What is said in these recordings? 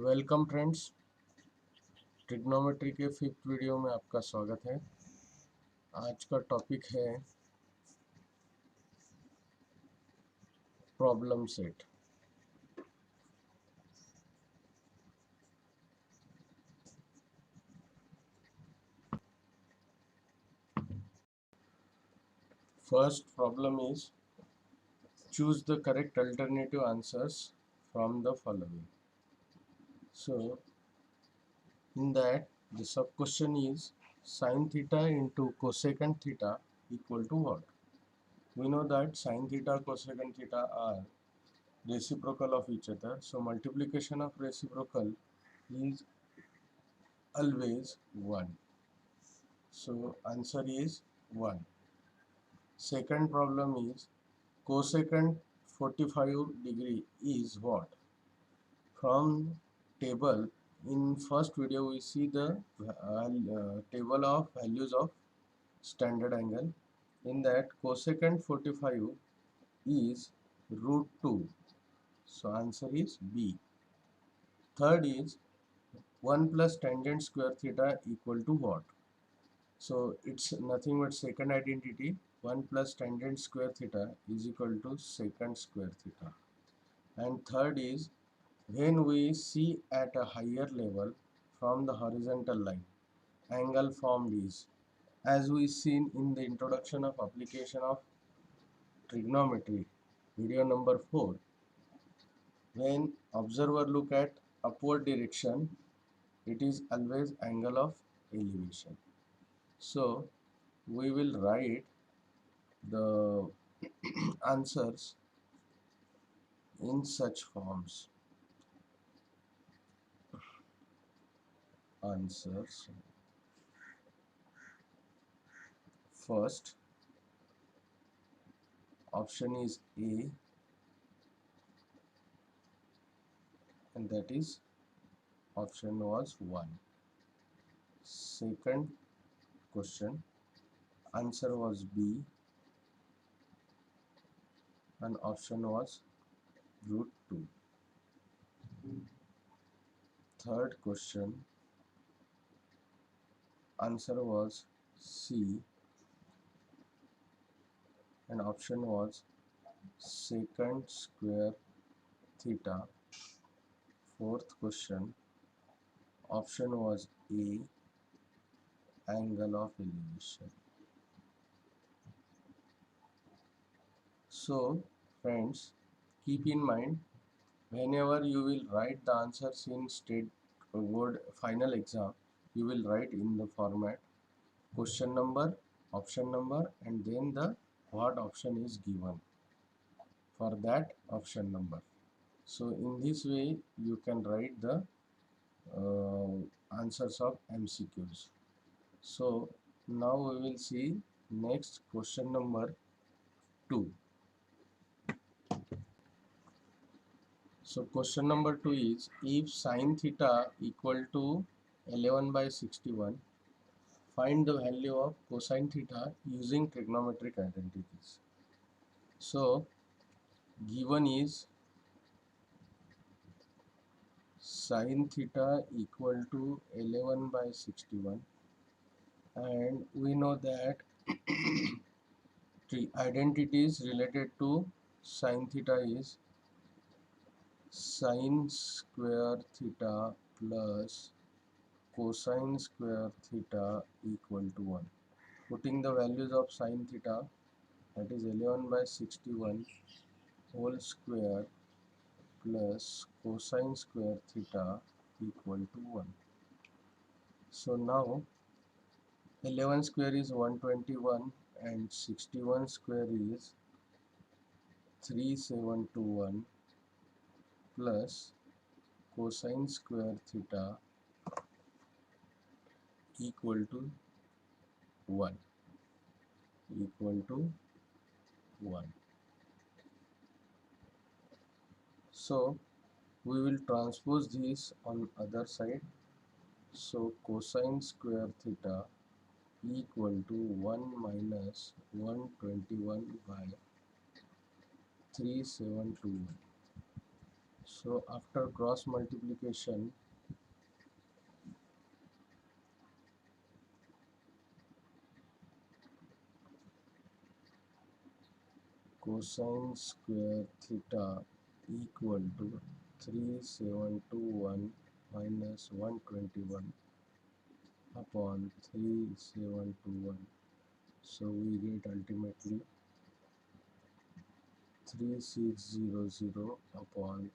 Welcome friends, trigonometry के fifth video में आपका स्वागत है। आज का टॉपिक है problem set. First problem is choose the correct alternative answers from the following. So in that the sub question is sin theta into cosecant theta equal to what? We know that sin theta cosecant theta are reciprocal of each other, so multiplication of reciprocal is always 1. So answer is 1. Second problem is cosecant 45 degree is what? From table, in first video we see the table of values of standard angle. In that cosecant 45 is root 2. So answer is B. Third is 1 plus tangent square theta equal to what? So it's nothing but secant identity. 1 plus tangent square theta is equal to secant square theta. And third is when we see at a higher level from the horizontal line, angle formed is, as we seen in the introduction of application of trigonometry, video number 4, when observer look at upward direction, it is always angle of elevation. So we will write the answers in such forms. Answers. First option is A, and that is option was 1. Second question, answer was B, and option was root 2. Third question, answer was C, and option was secant square theta. Fourth question, option was A, angle of elevation. So friends, keep in mind, whenever you will write the answers in state board final exam, you will write in the format question number, option number, and then the what option is given for that option number. So in this way you can write the answers of MCQs. So now we will see next question number 2. So question number 2 is, if sin theta equal to 11 by 61, find the value of cosine theta using trigonometric identities. So given is sin theta equal to 11 by 61, and we know that the identities related to sin theta is sin square theta plus cosine square theta equal to 1. Putting the values of sin theta, that is 11 by 61 whole square plus cosine square theta equal to 1. So now 11 square is 121 and 61 square is 3721 plus cosine square theta equal to 1 equal to 1. So we will transpose this on other side. So cosine square theta equal to 1 minus 121 by 3721. So after cross multiplication, cosine square theta equal to 3721 minus 121 upon 3721. So we get ultimately 3600 upon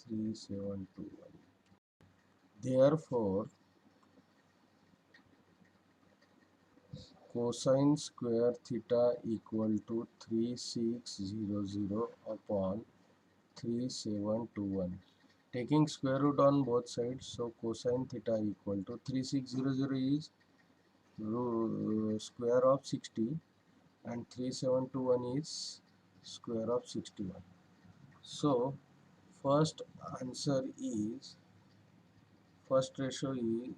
3721. Therefore, cosine square theta equal to 3600 upon 3721. Taking square root on both sides, so cosine theta equal to 3600 is square of 60 and 3721 is square of 61. So first answer is, first ratio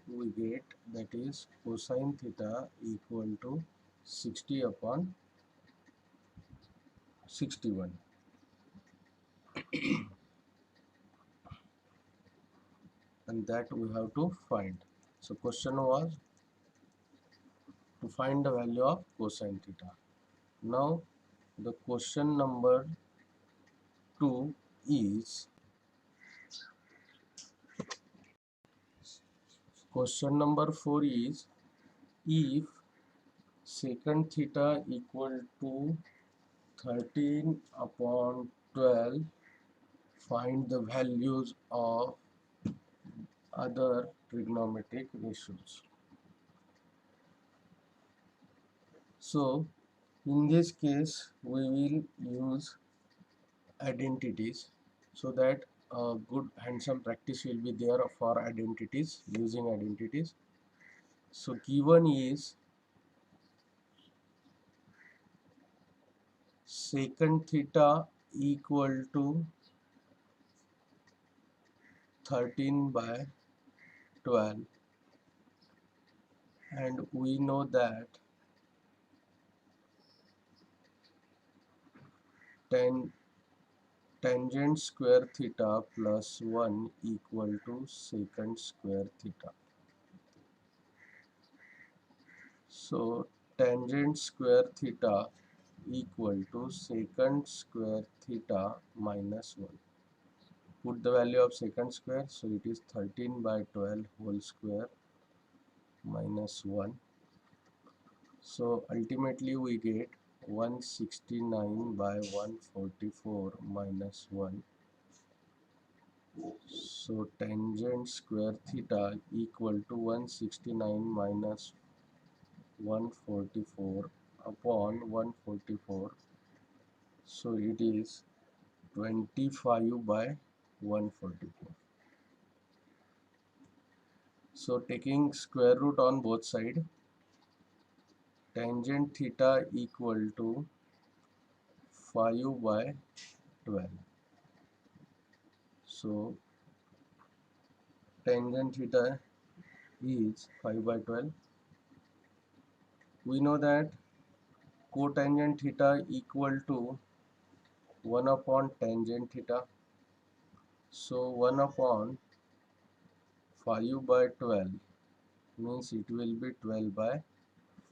we get, that is cosine theta equal to 60 upon 61, and that we have to find. So question was to find the value of cosine theta. Now the question number 2 is, question number 4 is, if secant theta equal to 13 upon 12, find the values of other trigonometric ratios. So in this case we will use identities, so that a good handsome practice will be there for identities, using identities. So given is secant theta equal to 13 by 12, and we know that tangent square theta plus 1 equal to secant square theta. So tangent square theta equal to secant square theta minus 1. Put the value of secant square, so it is 13 by 12 whole square minus 1. So ultimately we get 169 by 144 minus 1. So tangent square theta equal to 169 minus 144 upon 144. So it is 25 by 144. So taking square root on both sides, tangent theta equal to 5 by 12. So tangent theta is 5 by 12. We know that cotangent theta equal to 1 upon tangent theta. So 1 upon 5 by 12 means it will be 12 by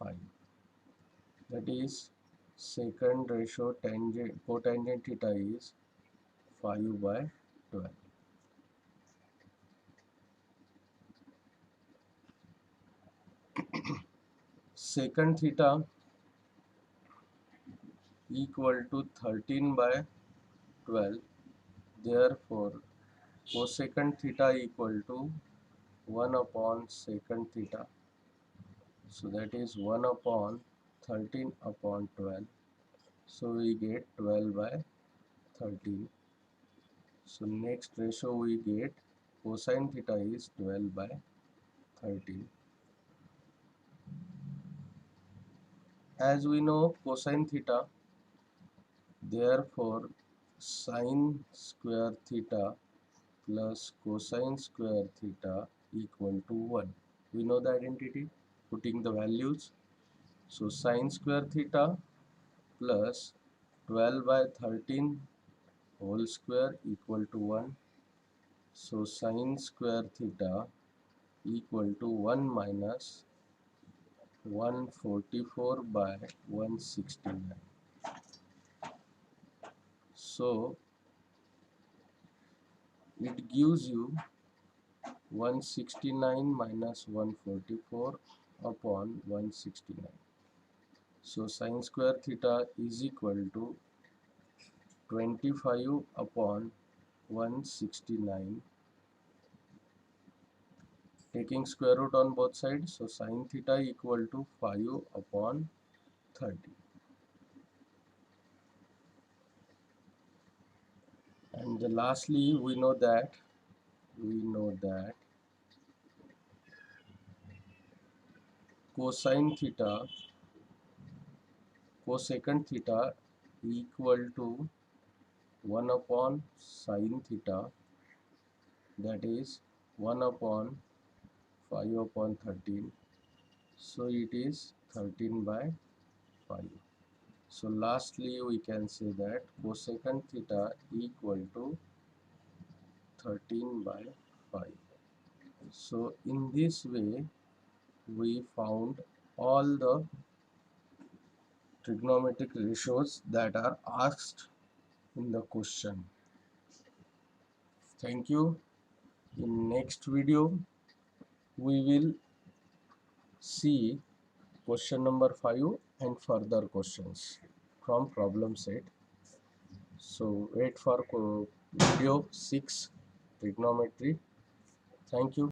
5. That is second ratio cotangent theta is 5 by 12. Secant theta equal to 13 by 12. Therefore, cosecant theta equal to 1 upon secant theta. So that is 1 upon 13 upon 12. So we get 12 by 13. So next ratio we get cosine theta is 12 by 13. As we know cosine theta, therefore sine square theta plus cosine square theta equal to 1. We know the identity, putting the values. So sine square theta plus 12 by 13 whole square equal to 1. So sine square theta equal to 1 minus 144 by 169. So it gives you 169 minus 144 upon 169. So sine square theta is equal to 25 upon 169, taking square root on both sides. So sine theta equal to 5 upon 30. And lastly, we know that cosine theta, cosecant theta equal to 1 upon sine theta, that is 1 upon 5 upon 13. So it is 13 by 5. So lastly, we can say that cosecant theta equal to 13 by 5. So in this way, we found all the trigonometric ratios that are asked in the question. Thank you. In next video, we will see question number 5 and further questions from problem set. So wait for video 6 trigonometry. Thank you.